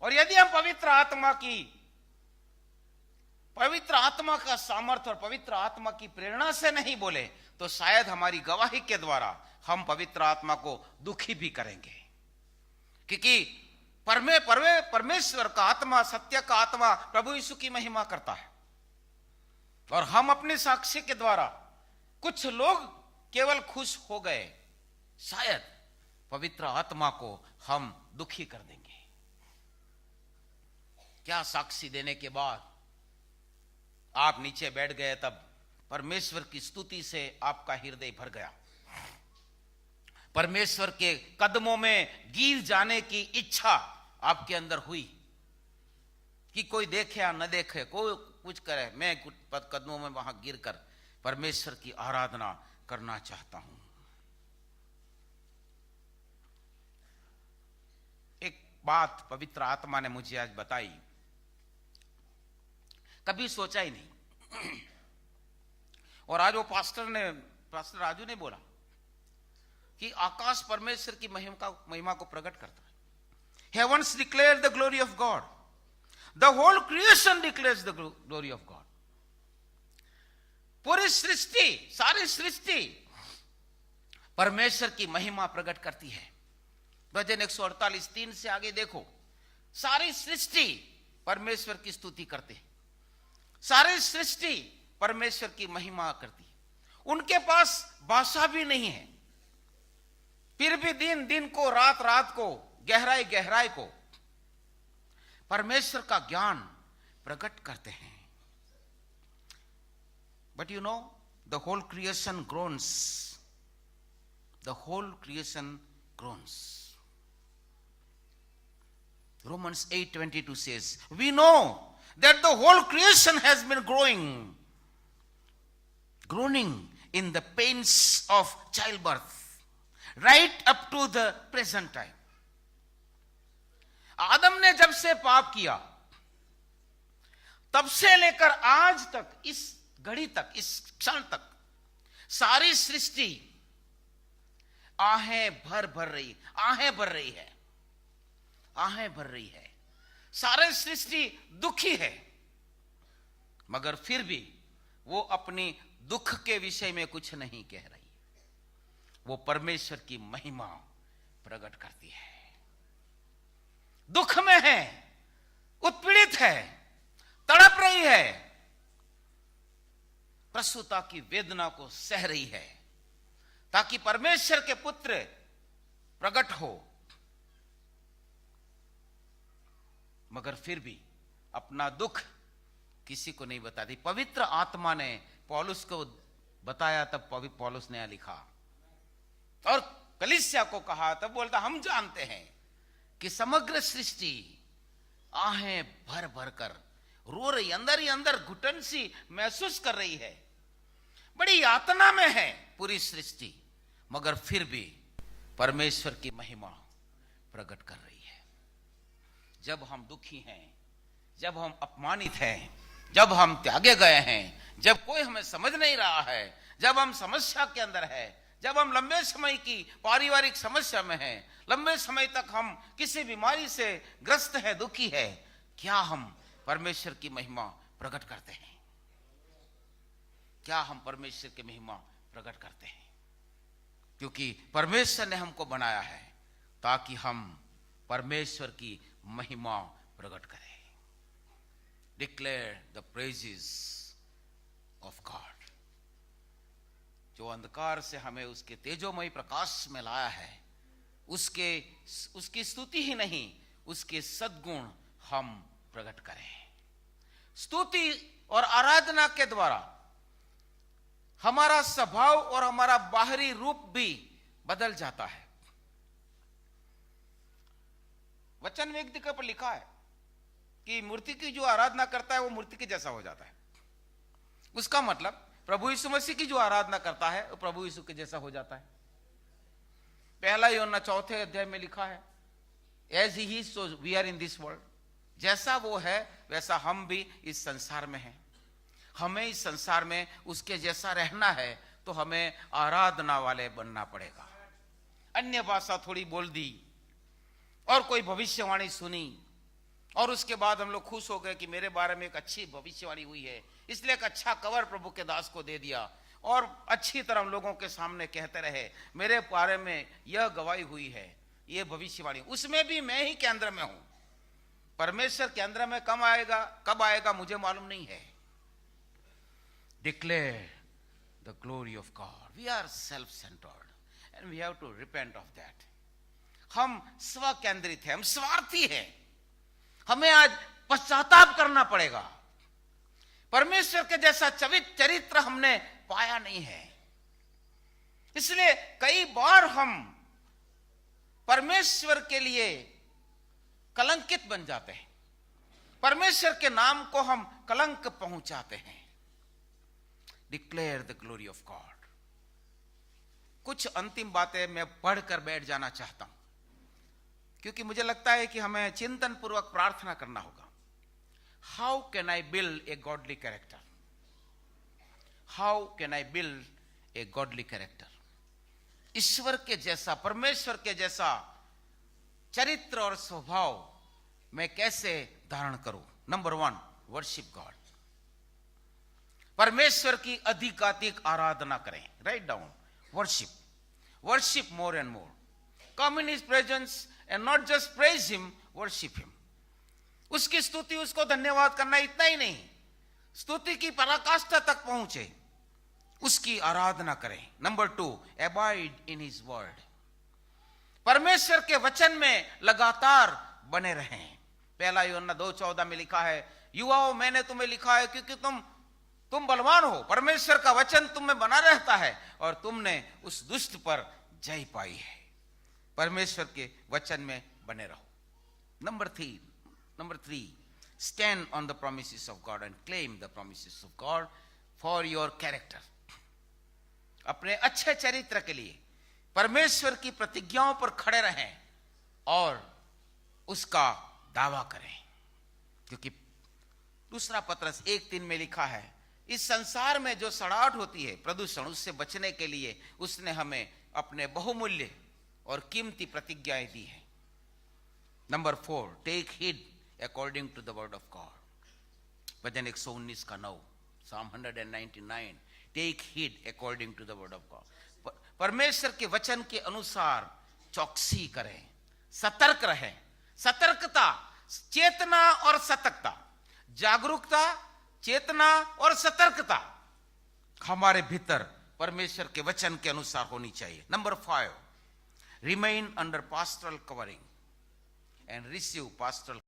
और यदि हम पवित्र आत्मा का सामर्थ्य और पवित्र आत्मा की प्रेरणा से नहीं बोले तो शायद हमारी गवाही के द्वारा हम पवित्र आत्मा को दुखी भी करेंगे, क्योंकि परमेश्वर का आत्मा, सत्य का आत्मा प्रभु यीशु की महिमा करता है। और हम अपने साक्ष्य के द्वारा कुछ लोग केवल खुश हो गए, शायद पवित्र आत्मा को हम दुखी कर देंगे। क्या साक्षी देने के बाद आप नीचे बैठ गए, तब परमेश्वर की स्तुति से आपका हृदय भर गया, परमेश्वर के कदमों में गिर जाने की इच्छा आपके अंदर हुई कि कोई देखे या न देखे, कोई कुछ करे, मैं कदमों में वहां गिरकर परमेश्वर की आराधना करना चाहता हूं। एक बात पवित्र आत्मा ने मुझे आज बताई, कभी सोचा ही नहीं। और आज वो पास्टर राजू ने बोला कि आकाश परमेश्वर की महिमा को प्रकट करता है। Heavens declare the glory of God. The whole creation declares the glory of God. पूरी सृष्टि, सारी सृष्टि परमेश्वर की महिमा प्रकट करती है। भजन 148:3 से आगे देखो, सारी सृष्टि परमेश्वर की स्तुति करते हैं, सारी सृष्टि परमेश्वर की महिमा करती है। उनके पास भाषा भी नहीं है, फिर भी दिन दिन को, रात रात को, गहराई गहराई को परमेश्वर का ज्ञान प्रकट करते हैं। But you know, the whole creation groans, the whole creation groans. Romans 8:22 says, we know that the whole creation has been groaning in the pains of childbirth right up to the present time. आदम ने जब से पाप किया तब से लेकर आज तक, इस घड़ी तक, इस क्षण तक सारी सृष्टि आहें भर रही है, आहें भर रही है। सारी सृष्टि दुखी है, मगर फिर भी वो अपनी दुख के विषय में कुछ नहीं कह रही, वो परमेश्वर की महिमा प्रकट करती है। दुख में है, उत्पीड़ित है, तड़प रही है, प्रसूता की वेदना को सह रही है, ताकि परमेश्वर के पुत्र प्रकट हो, मगर फिर भी अपना दुख किसी को नहीं बताती। पवित्र आत्मा ने पौलुस को बताया, तब पौलुस ने लिखा और कलीसिया को कहा, तब बोलता हम जानते हैं कि समग्र सृष्टि आहें भर भर कर रो रही, अंदर ही अंदर घुटन सी महसूस कर रही है, बड़ी यातना में है पूरी सृष्टि, मगर फिर भी परमेश्वर की महिमा प्रकट कर रही है। जब हम दुखी हैं, जब हम अपमानित हैं, जब हम त्यागे गए हैं, जब कोई हमें समझ नहीं रहा है, जब हम समस्या के अंदर है, जब हम लंबे समय की पारिवारिक समस्या में हैं, लंबे समय तक हम किसी बीमारी से ग्रस्त है, दुखी है, क्या हम परमेश्वर की महिमा प्रकट करते हैं? क्या हम परमेश्वर की महिमा प्रकट करते हैं? क्योंकि परमेश्वर ने हमको बनाया है ताकि हम परमेश्वर की महिमा प्रकट करें। Declare the praises of God. जो अंधकार से हमें उसके तेजोमय प्रकाश में लाया है, उसकी स्तुति ही नहीं, उसके सद्गुण हम प्रकट करें। स्तुति और आराधना के द्वारा हमारा स्वभाव और हमारा बाहरी रूप भी बदल जाता है। वचन में एक जगह पर लिखा है कि मूर्ति की जो आराधना करता है वो मूर्ति के जैसा हो जाता है। उसका मतलब प्रभु यीशु मसीह की जो आराधना करता है वो प्रभु यीशु के जैसा हो जाता है। पहला यूहन्ना 4 अध्याय में लिखा है, as he is so we are in this world. जैसा वो है वैसा हम भी इस संसार में हैं। हमें इस संसार में उसके जैसा रहना है तो हमें आराधना वाले बनना पड़ेगा। अन्य भाषा थोड़ी बोल दी और कोई भविष्यवाणी सुनी और उसके बाद हम लोग खुश हो गए कि मेरे बारे में एक अच्छी भविष्यवाणी हुई है, इसलिए एक अच्छा कवर प्रभु के दास को दे दिया और अच्छी तरह हम लोगों के सामने कहते रहे मेरे बारे में यह गवाही हुई है, यह भविष्यवाणी। उसमें भी मैं ही केंद्र में हूं, परमेश्वर केंद्र में कब आएगा मुझे मालूम नहीं है। Declare the glory of God. We are self centred and we have to repent of that. हम स्व केंद्रित हैं, हम स्वार्थी हैं, हमें आज पश्चाताप करना पड़ेगा। परमेश्वर के जैसा चरित्र हमने पाया नहीं है, इसलिए कई बार हम परमेश्वर के लिए कलंकित बन जाते हैं, परमेश्वर के नाम को हम कलंक पहुंचाते हैं। Declare the glory of God. कुछ अंतिम बातें मैं पढ़कर बैठ जाना चाहता हूं, क्योंकि मुझे लगता है कि हमें चिंतन पूर्वक प्रार्थना करना होगा। How can I build a godly character? How can I build a godly character? ईश्वर के जैसा, परमेश्वर के जैसा चरित्र और स्वभाव मैं कैसे धारण करूं? Number 1, worship God. परमेश्वर की अधिकाधिक आराधना करें। Write down, worship more and more. Come in his presence and not just praise him, worship him. उसकी स्तुति, उसको धन्यवाद करना इतना ही नहीं, स्तुति की पराकाष्ठा तक पहुंचे, उसकी आराधना करें। Number 2, abide in his word. परमेश्वर के वचन में लगातार बने रहें। पहला यूहन्ना 2:14 में लिखा है, युवाओं मैंने तुम्हें लिखा है क्योंकि तुम बलवान हो, परमेश्वर का वचन तुम में बना रहता है और तुमने उस दुष्ट पर जय पाई है। परमेश्वर के वचन में बने रहो। Number 3, stand on the promises of God and claim the promises of God for your character. अपने अच्छे चरित्र के लिए परमेश्वर की प्रतिज्ञाओं पर खड़े रहें और उसका दावा करें, क्योंकि दूसरा पत्रस 1:3 में लिखा है, इस संसार में जो सड़ाहट होती है, प्रदूषण, उससे बचने के लिए उसने हमें अपने बहुमूल्य और कीमती प्रतिज्ञाएं दी हैं। Number 4, take heed according to the word of God. भजन 119 का 9, Psalm 199, take heed according to the word of God. परमेश्वर के वचन के अनुसार चौकसी करें, सतर्क रहें। सतर्कता, चेतना और सतर्कता, जागरूकता, चेतना और सतर्कता हमारे भीतर परमेश्वर के वचन के अनुसार होनी चाहिए। Number 5, remain under pastoral covering and receive pastoral